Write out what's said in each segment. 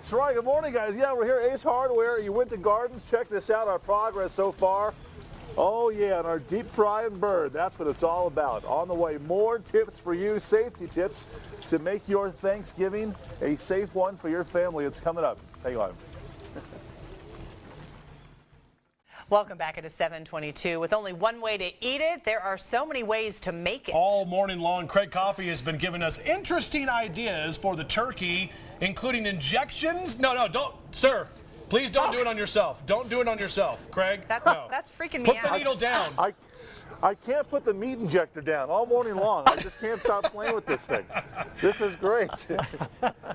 That's right. Good morning, guys. Yeah, we're here at Ace Hardware. You went to Gardens. Check this out, our progress so far. Oh, yeah, and our deep frying bird. That's what it's all about. On the way, more tips for you, safety tips to make your Thanksgiving a safe one for your family. It's coming up. Hang on. Welcome back. It is 7:22. With only one way to eat it, there are so many ways to make it. All morning long, Craig Coffey has been giving us interesting ideas for the turkey, including injections. No, don't, sir. Please don't do it on yourself. Don't do it on yourself, Craig. That's freaking me Put out. the needle down. I can't put the meat injector down all morning long. I just can't stop playing with this thing. This is great.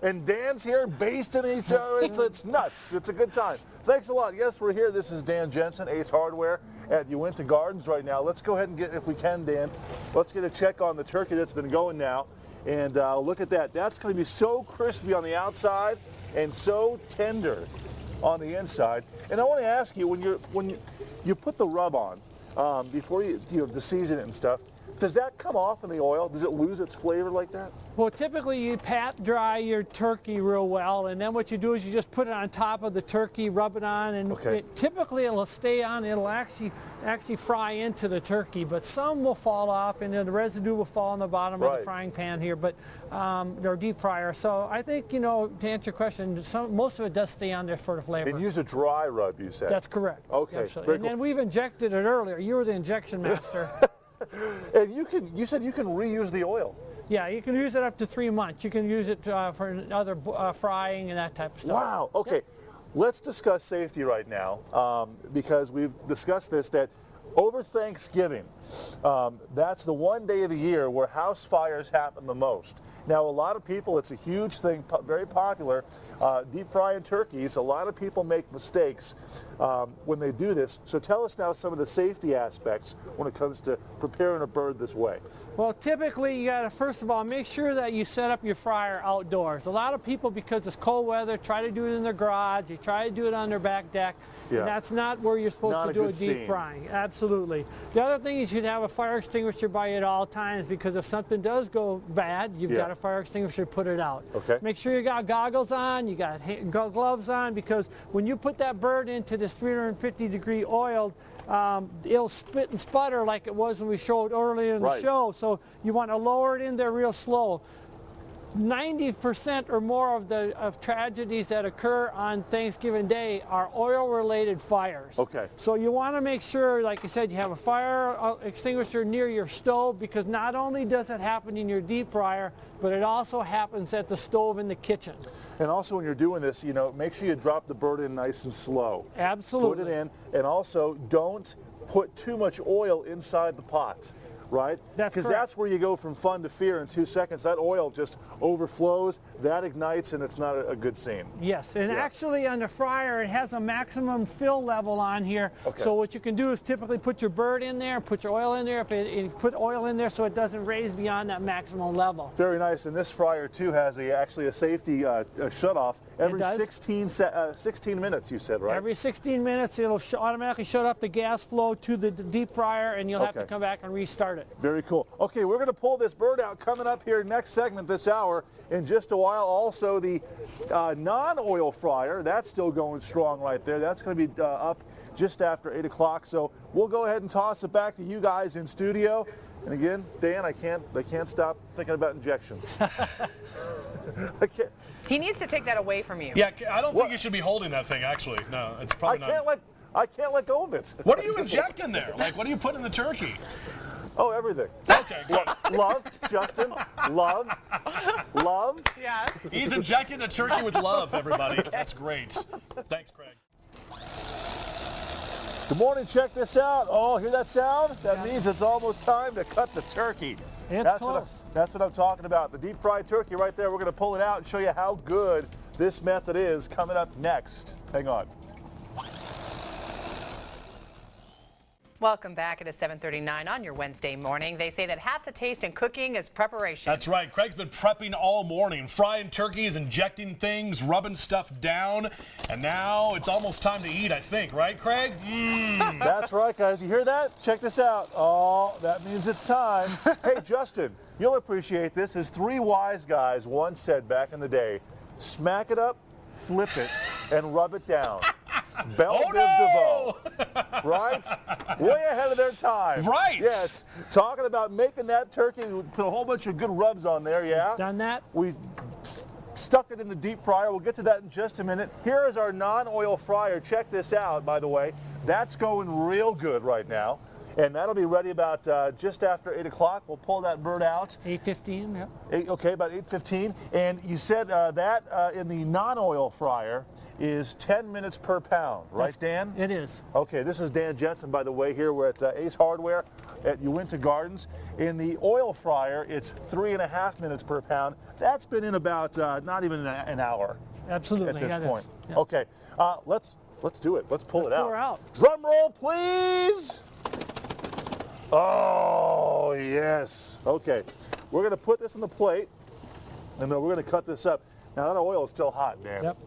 And Dan's here basting each other. It's nuts. It's a good time. Thanks a lot. Yes, we're here. This is Dan Jensen, Ace Hardware at Uinta Gardens right now. Let's go ahead and get, if we can, Dan, let's get a check on the turkey that's been going now. And look at that. That's going to be so crispy on the outside and so tender on the inside. And I want to ask you, when you put the rub on, before you season it and stuff, does that come off in the oil? Does it lose its flavor like that? Well, typically you pat dry your turkey real well, and then what you do is you just put it on top of the turkey, rub it on, and typically it'll stay on. It'll actually fry into the turkey, but some will fall off, and then the residue will fall on the bottom of the frying pan here, but or deep fryer. So I think, to answer your question, most of it does stay on there for the flavor. And use a dry rub, you said. That's correct. Okay. Absolutely. And then we've injected it earlier. You were the injection master. And you said you can reuse the oil. Yeah, you can use it up to 3 months. You can use it for other frying and that type of stuff. Wow. Okay. Let's discuss safety right now, because we've discussed this, that over Thanksgiving, that's the one day of the year where house fires happen the most. Now, a lot of people, it's a huge thing, very popular, deep frying turkeys. A lot of people make mistakes when they do this. So tell us now some of the safety aspects when it comes to preparing a bird this way. Well, typically you got to, first of all, make sure that you set up your fryer outdoors. A lot of people, because it's cold weather, try to do it in their garage. They try to do it on their back deck. Yeah. And that's not where you're supposed to do a deep frying. Absolutely. The other thing is you should have a fire extinguisher by you at all times, because if something does go bad, you've got a fire extinguisher to put it out. Okay. Make sure you got goggles on, you got gloves on, because when you put that bird into this 350-degree oil, it'll spit and sputter like it was when we showed earlier in the show. So you want to lower it in there real slow. 90% or more of tragedies that occur on Thanksgiving Day are oil-related fires. Okay. So you want to make sure, like I said, you have a fire extinguisher near your stove, because not only does it happen in your deep fryer, but it also happens at the stove in the kitchen. And also when you're doing this, make sure you drop the bird in nice and slow. Absolutely. Put it in, and also don't put too much oil inside the pot. Right? Because that's where you go from fun to fear in 2 seconds. That oil just overflows, that ignites, and it's not a good scene. Yes, and actually on the fryer, it has a maximum fill level on here. Okay. So what you can do is typically put your bird in there, put your oil in there, put oil in there so it doesn't raise beyond that maximum level. Very nice, and this fryer too has actually a safety shut-off every 16 minutes, you said, right? Every 16 minutes, it'll automatically shut off the gas flow to the deep fryer, and you'll have to come back and restart it. Very cool. Okay, we're going to pull this bird out coming up here next segment this hour in just a while. Also, the non-oil fryer, that's still going strong right there. That's going to be up just after 8 o'clock. So we'll go ahead and toss it back to you guys in studio. And again, Dan, I can't stop thinking about injections. I can't. He needs to take that away from you. Yeah, I don't think you should be holding that thing, actually. No, it's probably not. I can't let go of it. What are you injecting there? Like, what do you put in the turkey? Oh, everything. Okay, good. Love, Justin. Love. Yeah. He's injecting the turkey with love, everybody. That's great. Thanks, Craig. Good morning. Check this out. Oh, hear that sound? That means it's almost time to cut the turkey. That's close. That's what I'm talking about. The deep fried turkey right there. We're going to pull it out and show you how good this method is coming up next. Hang on. Welcome back. It is 7:39 on your Wednesday morning. They say that half the taste in cooking is preparation. That's right. Craig's been prepping all morning, frying turkeys, injecting things, rubbing stuff down, and now it's almost time to eat, I think. Right, Craig? That's right, guys. You hear that? Check this out. Oh, that means it's time. Hey, Justin, you'll appreciate this. As 3 wise guys once said back in the day, smack it up, flip it, and rub it down. Belle Oh, Biv no! DeVoe, right? Way ahead of their time. Right. Yeah, talking about making that turkey, we put a whole bunch of good rubs on there, yeah? Done that? We stuck it in the deep fryer. We'll get to that in just a minute. Here is our non-oil fryer. Check this out, by the way. That's going real good right now. And that'll be ready about just after 8 o'clock. We'll pull that bird out. 8:15, yep. Okay, about 8:15. And you said that in the non-oil fryer is 10 minutes per pound, right, Dan? It is. Okay, this is Dan Jensen, by the way. Here we're at Ace Hardware at Uinta Gardens. In the oil fryer, it's 3.5 minutes per pound. That's been in about not even an hour. Absolutely. At this point. Yep. Okay, let's do it. Let's pull it out. Pour out. Drum roll, please. Oh, yes. Okay, we're going to put this on the plate, and then we're going to cut this up. Now, that oil is still hot, Dan. Yep.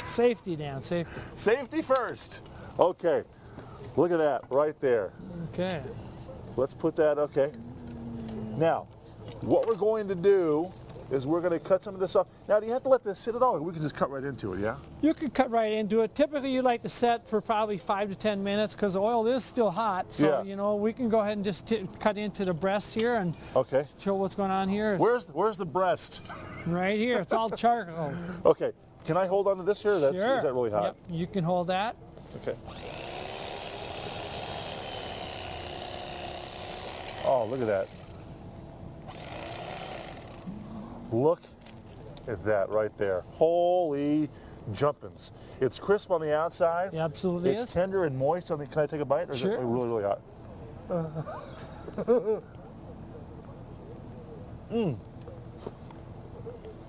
Safety, Dan, safety. Safety first. Okay, look at that right there. Okay. Let's put that, okay. Now, what we're going to do is we're going to cut some of this off. Now, do you have to let this sit at all? Or we can just cut right into it, yeah? You can cut right into it. Typically, you like to set for probably 5 to 10 minutes because the oil is still hot. So, Yeah. you know, we can go ahead and just cut into the breast here and Okay. show what's going on here. Where's the breast? Right here. It's all charcoal. Okay, can I hold on to this here? Sure. Is that really hot? Yep. You can hold that. Okay. Oh, look at that. Look at that right there. Holy jumpins. It's crisp on the outside. It absolutely It's is. tender and moist on the, can I take a bite? Or is Sure. it really, really hot?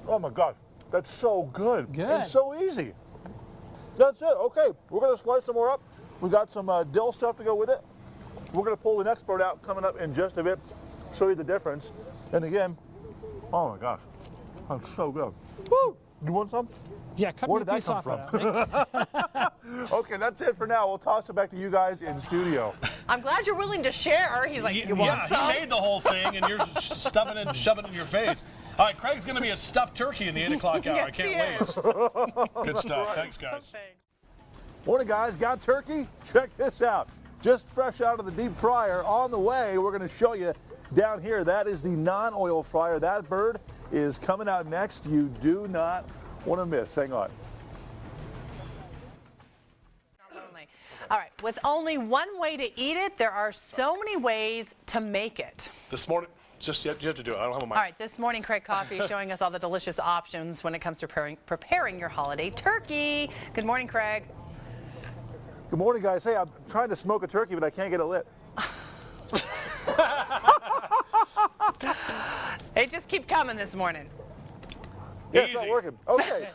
Oh my gosh, that's so good. Good. And so easy. That's it. Okay, we're going to slice some more up. We got some dill stuff to go with it. We're going to pull the next bird out coming up in just a bit, show you the difference. And again, oh my gosh, that's so good. Woo! You want some? Yeah, cut Where me a did that piece come off from? of that. Okay, that's it for now. We'll toss it back to you guys in studio. I'm glad you're willing to share. He's like, you want Yeah, some? he made the whole thing, and you're stuffing it and shoving it in your face. All right, Craig's going to be a stuffed turkey in the 8 o'clock hour. I can't Yes, he wait. Good stuff. Thanks, guys. Morning, guys. Got turkey? Check this out. Just fresh out of the deep fryer. On the way, we're going to show you down here. That is the non-oil fryer. That bird is coming out next. You do not want to miss. Hang on. All right, with only one way to eat it, there are so many ways to make it. This morning, just you have to do it. I don't have a mic. All right, this morning Craig Coffey is showing us all the delicious options when it comes to preparing your holiday turkey. Good morning, Craig. Good morning, guys. Hey, I'm trying to smoke a turkey, but I can't get it lit. They just keep coming this morning. Yeah, it's not Easy. working. Okay.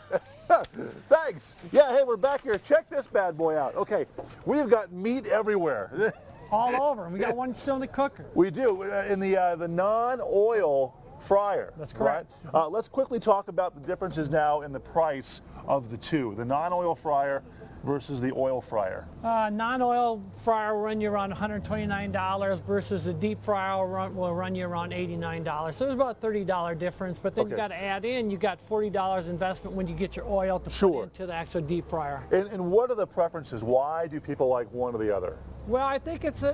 Thanks. Yeah, hey, we're back here. Check this bad boy out. Okay, we've got meat everywhere. All over. We got one still in the cooker. We do, in the non-oil fryer. That's correct. Right? Let's quickly talk about the differences now in the price of the two, the non-oil fryer versus the oil fryer. Non-oil fryer will run you around $129 versus the deep fryer will run you around $89. So there's about a $30 difference, but then you got to add in, you got $40 investment when you get your oil to put into the actual deep fryer. And what are the preferences? Why do people like one or the other? Well, I think it's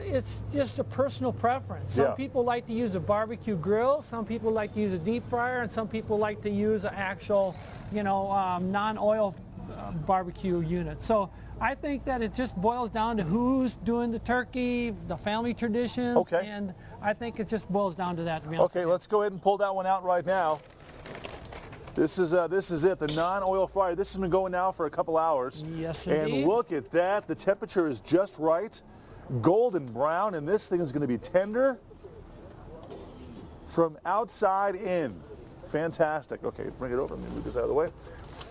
just a personal preference. Some people like to use a barbecue grill, some people like to use a deep fryer, and some people like to use an actual, non-oil barbecue unit. So I think that it just boils down to who's doing the turkey, the family traditions, and I think it just boils down to that. To be honest. Okay, let's go ahead and pull that one out right now. This is it, the non-oil fryer. This has been going now for a couple hours. Yes, indeed. And look at that. The temperature is just right, golden brown, and this thing is going to be tender from outside in. Fantastic. Okay, bring it over. Let me move this out of the way.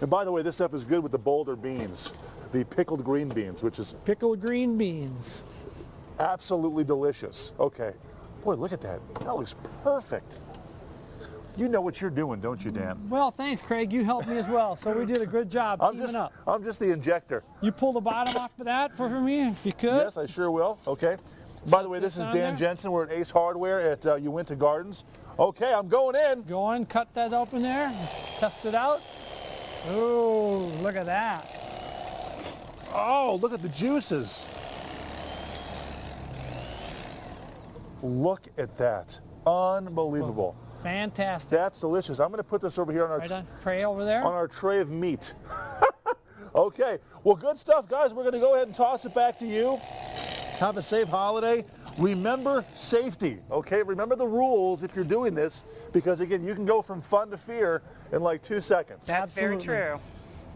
And by the way, this stuff is good with the Boulder beans, the pickled green beans, which is pickled green beans. Absolutely delicious. Okay. Boy, look at that. That looks perfect. You know what you're doing, don't you, Dan? Well, thanks, Craig. You helped me as well, so we did a good job teaming up. I'm just the injector. You pull the bottom off of that for me, if you could. Yes, I sure will. Okay. By the way, this is Dan Jensen. We're at Ace Hardware at Uinta Gardens. Okay, I'm going in. Go on, cut that open there, test it out. Ooh, look at that. Oh, look at the juices. Look at that. Unbelievable. Fantastic. That's delicious. I'm going to put this over here on our Right on tray over there. on our tray of meat. Okay, well, good stuff, guys. We're going to go ahead and toss it back to you. Have a safe holiday. Remember safety, okay? Remember the rules if you're doing this, because again, you can go from fun to fear in like 2 seconds. That's very true.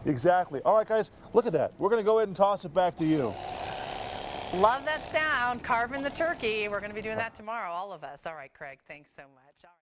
Exactly. All right, guys, look at that. We're going to go ahead and toss it back to you. Love that sound, carving the turkey. We're going to be doing that tomorrow, all of us. All right, Craig, thanks so much.